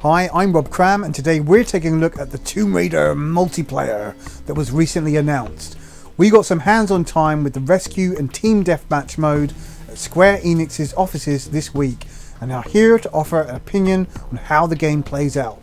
Hi, I'm Rob Cram, and today we're taking a look at the Tomb Raider multiplayer that was recently announced. We got some hands-on time with the rescue and team deathmatch mode at Square Enix's offices this week, and are here to offer an opinion on how the game plays out.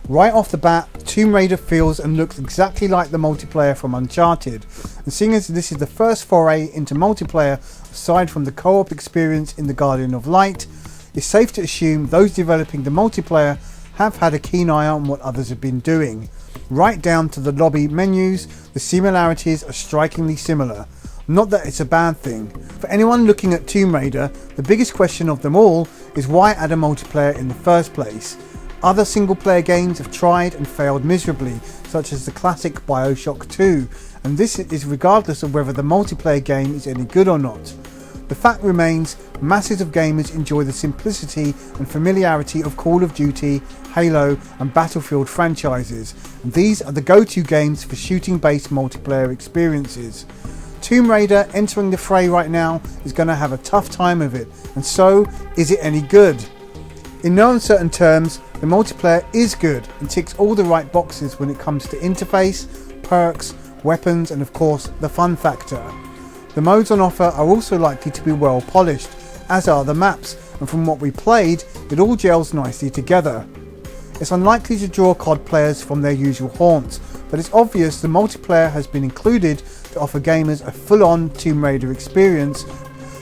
Right off the bat, Tomb Raider feels and looks exactly like the multiplayer from Uncharted, and seeing as this is the first foray into multiplayer aside from the co-op experience in the Guardian of Light, it's safe to assume those developing the multiplayer have had a keen eye on what others have been doing. Right down to the lobby menus, the similarities are strikingly similar. Not that it's a bad thing. For anyone looking at Tomb Raider, the biggest question of them all is why add a multiplayer in the first place? Other single player games have tried and failed miserably, such as the classic BioShock 2, and this is regardless of whether the multiplayer game is any good or not. The fact remains, masses of gamers enjoy the simplicity and familiarity of Call of Duty, Halo and Battlefield franchises, and these are the go-to games for shooting-based multiplayer experiences. Tomb Raider entering the fray right now is going to have a tough time of it, and so, is it any good? In no uncertain terms, the multiplayer is good and ticks all the right boxes when it comes to interface, perks, weapons and of course the fun factor. The modes on offer are also likely to be well polished, as are the maps, and from what we played, it all gels nicely together. It's unlikely to draw COD players from their usual haunts, but it's obvious the multiplayer has been included to offer gamers a full-on Tomb Raider experience,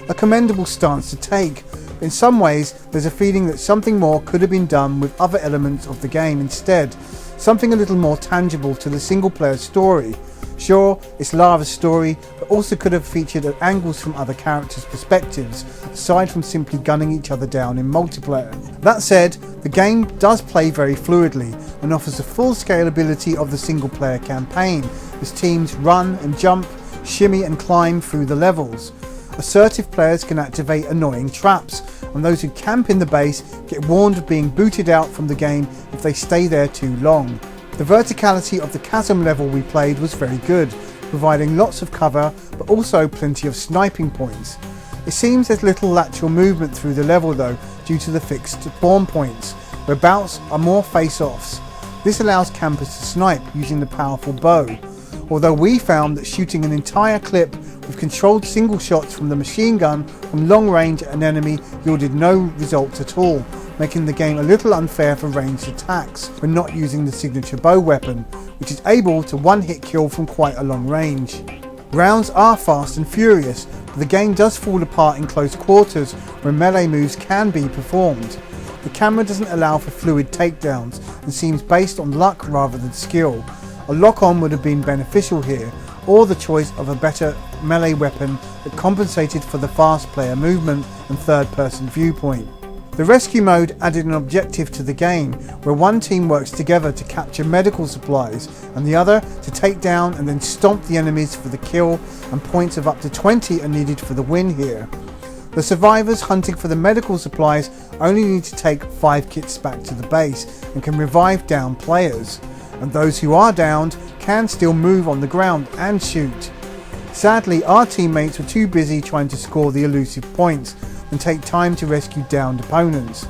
a commendable stance to take. In some ways, there's a feeling that something more could have been done with other elements of the game instead, something a little more tangible to the single-player story. Sure, it's Lara's story, but also could have featured angles from other characters' perspectives, aside from simply gunning each other down in multiplayer. That said, the game does play very fluidly, and offers the full scalability of the single-player campaign, as teams run and jump, shimmy and climb through the levels. Assertive players can activate annoying traps, and those who camp in the base get warned of being booted out from the game if they stay there too long. The verticality of the chasm level we played was very good, providing lots of cover but also plenty of sniping points. It seems there's little lateral movement through the level though, due to the fixed spawn points, where bouts are more face-offs. This allows campers to snipe using the powerful bow, although we found that shooting an entire clip with controlled single shots from the machine gun from long range at an enemy yielded no results at all, making the game a little unfair for ranged attacks when not using the signature bow weapon, which is able to one-hit kill from quite a long range. Rounds are fast and furious, but the game does fall apart in close quarters where melee moves can be performed. The camera doesn't allow for fluid takedowns and seems based on luck rather than skill. A lock-on would have been beneficial here, or the choice of a better melee weapon that compensated for the fast player movement and third-person viewpoint. The rescue mode added an objective to the game, where one team works together to capture medical supplies and the other to take down and then stomp the enemies for the kill, and points of up to 20 are needed for the win here. The survivors hunting for the medical supplies only need to take 5 kits back to the base and can revive downed players, and those who are downed can still move on the ground and shoot. Sadly, our teammates were too busy trying to score the elusive points and take time to rescue downed opponents.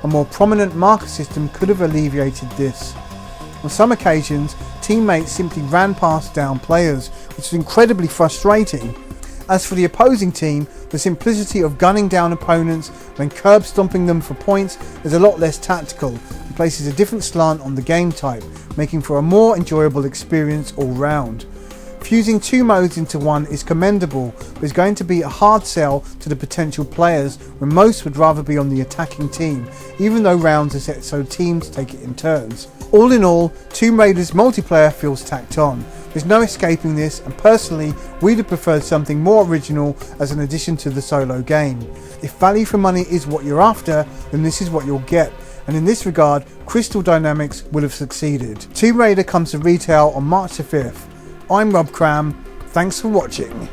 A more prominent marker system could have alleviated this. On some occasions, teammates simply ran past downed players, which was incredibly frustrating. As for the opposing team, the simplicity of gunning down opponents and curb stomping them for points is a lot less tactical and places a different slant on the game type, making for a more enjoyable experience all round. Fusing 2 modes into one is commendable, but is going to be a hard sell to the potential players when most would rather be on the attacking team, even though rounds are set so teams take it in turns. All in all, Tomb Raider's multiplayer feels tacked on. There's no escaping this, and personally, we'd have preferred something more original as an addition to the solo game. If value for money is what you're after, then this is what you'll get, and in this regard, Crystal Dynamics will have succeeded. Tomb Raider comes to retail on March the 5th. I'm Rob Cram, thanks for watching.